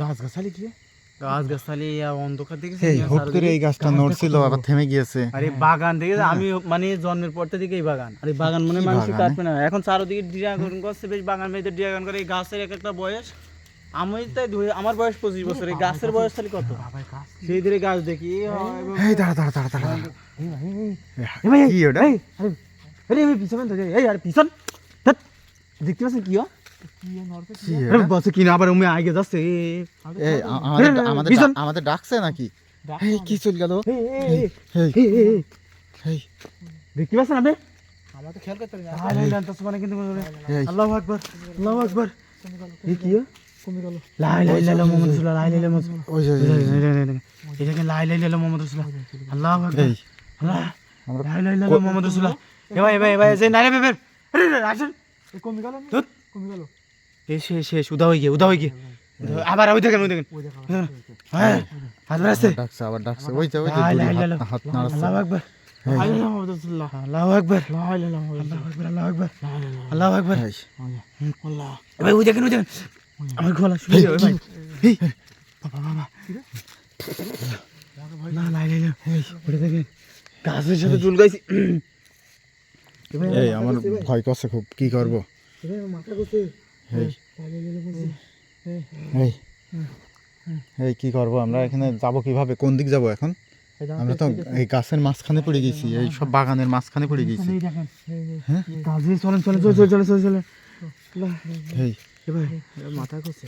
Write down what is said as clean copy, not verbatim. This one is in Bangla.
গাছগাছালি কি গাছগাছালি অন্ধকার দেখেছি এই হঠাৎ এই গাছটা নড়ছিল আবার থেমে গিয়েছে। আরে বাগান দেখে আমি মানে জন্মের পর থেকে এই বাগান, আরে বাগান মানে কি মানুষ বাগান, কাটবে না এখন চারদিকে ড্রাগন গাছ বেশ বাগান মেয়েদের ড্রাগন করে এই গাছের এক একটা বয়স আমি তাই আমার বয়স 25 বছর, এই গাছের বয়স তাহলে কত সেই ধরে গাছ দেখি এই দাঁড়া দাঁড়া দাঁড়া দাঁড়া কি ওটা? আরে আমি পিছন তো এই আর পিছন ধ্যাৎ, দেখতে পাচ্ছেন কি কি এটা? বসে কিনা আবার আমি আগে যাচ্ছে এই আমাদের আমাদের ডাকছে নাকি? এই কি চল গেল? এই এই দেখতে পাচ্ছেন আপনি আমার তো খেয়াল করতে না কিন্তু এই আল্লাহু আকবার আল্লাহু আকবার এই কি কমে গেল লা ইলাহা ইল্লাল্লাহ মুহাম্মাদুর রাসূলুল্লাহ লা ইলাহা ইল্লাল্লাহ ওই যে এটাকে লা ইলাহা ইল্লাল্লাহ মুহাম্মাদুর রাসূলুল্লাহ আল্লাহু আকবার এই আল্লাহ লা ইলাহা ইল্লাল্লাহ মুহাম্মাদুর রাসূলুল্লাহ এ ভাই যে নারে বের আরে আসেন কমে গেল ধুৎ। কমে গেল এই শেষ উদা হয়ে গিয়ে আবার ওই দেখেন হ্যাঁ হাত বাড়াচ্ছে ডাকছে আবার ডাকছে ওই যে লা ইলাহা ইল্লাল্লাহ হাত নাড়ছে। আল্লাহু আকবার লা ইলাহা মুহাম্মাদুর রাসূলুল্লাহ আল্লাহু আকবার লা ইলাহা মুহাম্মাদুর আল্লাহু আকবার আল্লাহু আকবার এই, আল্লাহ ভাই ওই দেখেন আমার গলা শুনে যাবে ভাই এই বাবা না লা ইলাহা ইল্লাল্লাহ ওটা দেখেন গাছের সাথে চুল গাইছি এই আমার ভয় করছে খুব, কি করব? মাথা করছে এই লা ইলাহা মুহাম্মাদুর এই এই কি করব আমরা? এখানে যাব কিভাবে? কোন দিক যাব এখন? আমরা তো এই গাছের মাঝখানে পড়ে গেছি, এই সব বাগানের মাঝখানে পড়ে গেছি। দেখেন হ্যাঁ কাজে চলেন এই ভাই মাথা করছে